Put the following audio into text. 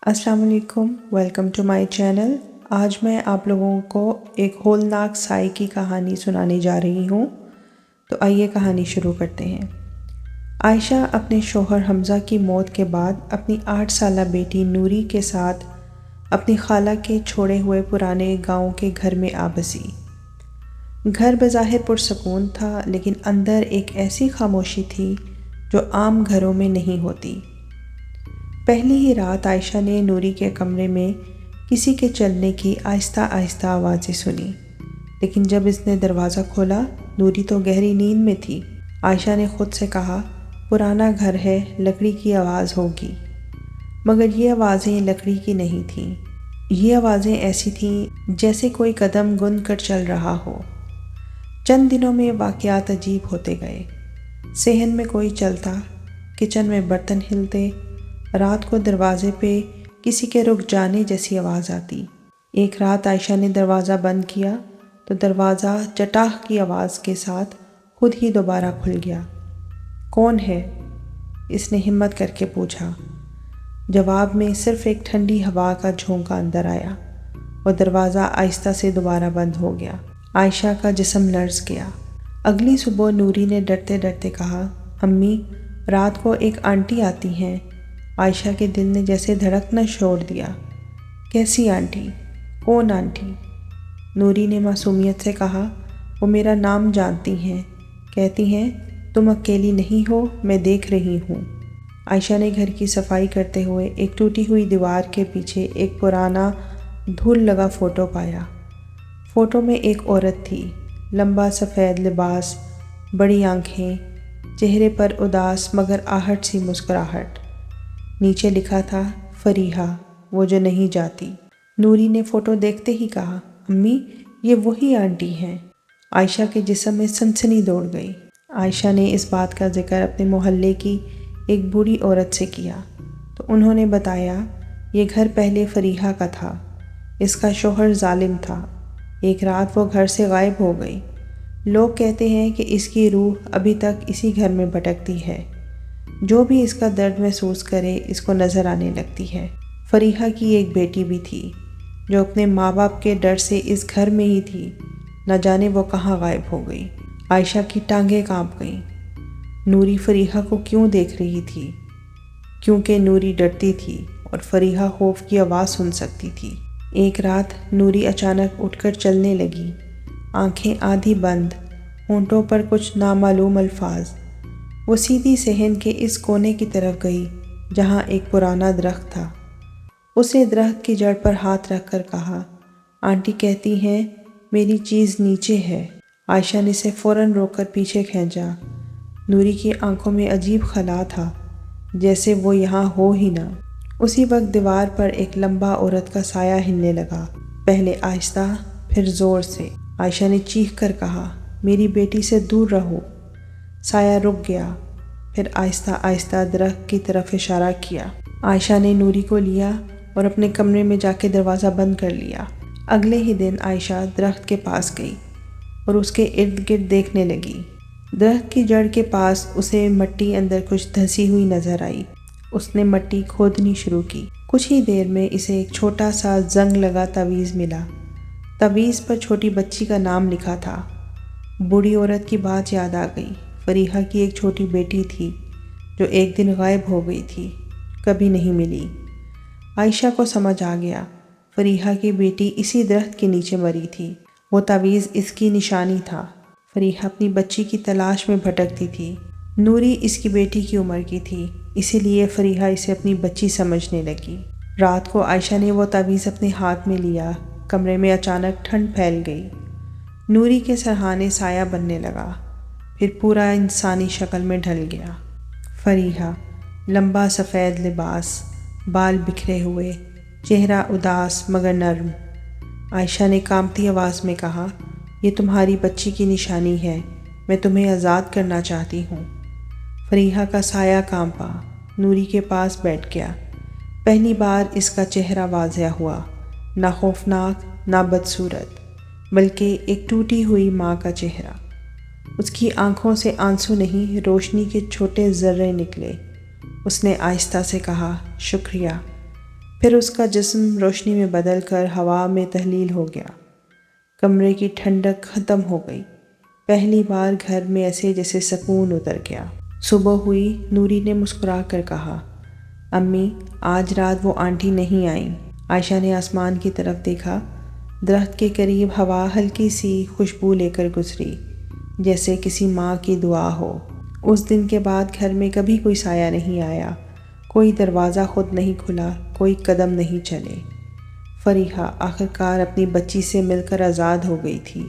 अस्सलाम वालेकुम, welcome to my channel. आज मैं आप लोगों को एक होलनाक साए की कहानी सुनाने जा रही हूँ। तो आइए कहानी शुरू करते हैं। आयशा अपने शौहर हमज़ा की मौत के बाद अपनी 8 साला बेटी नूरी के साथ अपनी खाला के छोड़े हुए पुराने गांव के घर में आ बसी। घर बज़ाहिर पुरसकून था, लेकिन अंदर एक ऐसी खामोशी थी जो आम घरों में नहीं होती। पहली ही रात आयशा ने नूरी के कमरे में किसी के चलने की आहिस्ता आहिस्ता आवाज़ें सुनी, लेकिन जब इसने दरवाज़ा खोला, नूरी तो गहरी नींद में थी। आयशा ने खुद से कहा, पुराना घर है, लकड़ी की आवाज़ होगी। मगर ये आवाज़ें लकड़ी की नहीं थीं। ये आवाज़ें ऐसी थीं जैसे कोई कदम गुन कर चल रहा हो। चंद दिनों में वाक़यात अजीब होते गए। सेहन में कोई चलता, किचन में बर्तन हिलते, रात को दरवाजे पे किसी के रुक जाने जैसी आवाज़ आती। एक रात आयशा ने दरवाज़ा बंद किया तो दरवाज़ा चटाह की आवाज़ के साथ खुद ही दोबारा खुल गया। कौन है? इसने हिम्मत करके पूछा। जवाब में सिर्फ एक ठंडी हवा का झोंका अंदर आया और दरवाज़ा आहिस्ता से दोबारा बंद हो गया। आयशा का जिस्म लर्ज़ गया। अगली सुबह नूरी ने डरते डरते कहा, अम्मी, रात को एक आंटी आती हैं। आयशा के दिल ने जैसे धड़कना छोड़ दिया। कैसी आंटी? कौन आंटी? नूरी ने मासूमियत से कहा, वो मेरा नाम जानती हैं, कहती हैं तुम अकेली नहीं हो, मैं देख रही हूँ। आयशा ने घर की सफाई करते हुए एक टूटी हुई दीवार के पीछे एक पुराना धूल लगा फ़ोटो पाया। फ़ोटो में एक औरत थी, लंबा सफ़ेद लिबास, बड़ी आंखें, चेहरे पर उदास मगर आहट सी मुस्कुराहट। नीचे लिखा था, फरीहा, वो जो नहीं जाती। नूरी ने फ़ोटो देखते ही कहा, अम्मी, ये वही आंटी हैं। आयशा के जिस्म में सनसनी दौड़ गई। आयशा ने इस बात का जिक्र अपने मोहल्ले की एक बूढ़ी औरत से किया तो उन्होंने बताया, ये घर पहले फरीहा का था। इसका शौहर जालिम था। एक रात वो घर से गायब हो गई। लोग कहते हैं कि इसकी रूह अभी तक इसी घर में भटकती है। जो भी इसका दर्द महसूस करे, इसको नज़र आने लगती है। फरीहा की एक बेटी भी थी जो अपने माँ बाप के डर से इस घर में ही थी। न जाने वो कहाँ गायब हो गई। आयशा की टांगें कांप गईं। नूरी फरीहा को क्यों देख रही थी? क्योंकि नूरी डरती थी और फरीहा खौफ की आवाज़ सुन सकती थी। एक रात नूरी अचानक उठकर चलने लगी, आंखें आधी बंद, होंठों पर कुछ नामालूम अल्फाज। वो सीधी सहन के इस कोने की तरफ गई जहाँ एक पुराना दरख्त था। उसने दरख्त की जड़ पर हाथ रखकर कहा, आंटी कहती हैं मेरी चीज़ नीचे है। आयशा ने इसे फ़ौरन रोककर पीछे खींचा। नूरी की आंखों में अजीब खला था, जैसे वो यहाँ हो ही ना। उसी वक्त दीवार पर एक लंबा औरत का साया हिलने लगा, पहले आहिस्ता फिर ज़ोर से। आयशा ने चीख कर कहा, मेरी बेटी से दूर रहो। साया रुक गया, फिर आहिस्ता आहिस्ता दरख्त की तरफ इशारा किया। आयशा ने नूरी को लिया और अपने कमरे में जाके दरवाज़ा बंद कर लिया। अगले ही दिन आयशा दरख्त के पास गई और उसके इर्द गिर्द देखने लगी। दरख्त की जड़ के पास उसे मिट्टी अंदर कुछ धंसी हुई नज़र आई। उसने मिट्टी खोदनी शुरू की। कुछ ही देर में इसे एक छोटा सा जंग लगा तवीज़ मिला। तवीज़ पर छोटी बच्ची का नाम लिखा था। बूढ़ी औरत की बात याद आ गई। फरीहा की एक छोटी बेटी थी जो एक दिन गायब हो गई थी, कभी नहीं मिली। आयशा को समझ आ गया, फरीहा की बेटी इसी दरख्त के नीचे मरी थी। वो तावीज़ इसकी निशानी था। फरीहा अपनी बच्ची की तलाश में भटकती थी। नूरी इसकी बेटी की उम्र की थी, इसीलिए फरीहा इसे अपनी बच्ची समझने लगी। रात को आयशा ने वो तावीज़ अपने हाथ में लिया। कमरे में अचानक ठंड फैल गई। नूरी के सरहाने साया बनने लगा, फिर पूरा इंसानी शक्ल में ढल गया। फरीहा, लंबा सफ़ेद लिबास, बाल बिखरे हुए, चेहरा उदास मगर नर्म। आयशा ने कांपती आवाज़ में कहा, ये तुम्हारी बच्ची की निशानी है, मैं तुम्हें आज़ाद करना चाहती हूँ। फरीहा का साया कांपा, नूरी के पास बैठ गया। पहली बार इसका चेहरा वाज़ेह हुआ, ना खौफनाक ना बदसूरत, बल्कि एक टूटी हुई माँ का चेहरा। उसकी आंखों से आंसू नहीं, रोशनी के छोटे ज़र्रे निकले। उसने आहिस्ता से कहा, शुक्रिया, پھر اس کا جسم روشنی میں بدل کر ہوا میں تحلیل ہو گیا۔ کمرے کی ٹھنڈک ختم ہو گئی۔ پہلی بار گھر میں ایسے جیسے سکون اتر گیا۔ صبح ہوئی، نوری نے مسکرا کر کہا، امی آج رات وہ آنٹی نہیں آئیں۔ عائشہ نے آسمان کی طرف دیکھا۔ درخت کے قریب ہوا ہلکی سی خوشبو لے کر گزری، جیسے کسی ماں کی دعا ہو۔ اس دن کے بعد گھر میں کبھی کوئی سایہ نہیں آیا، کوئی دروازہ خود نہیں کھلا، کوئی قدم نہیں چلے۔ فریحہ آخرکار اپنی بچی سے مل کر آزاد ہو گئی تھی۔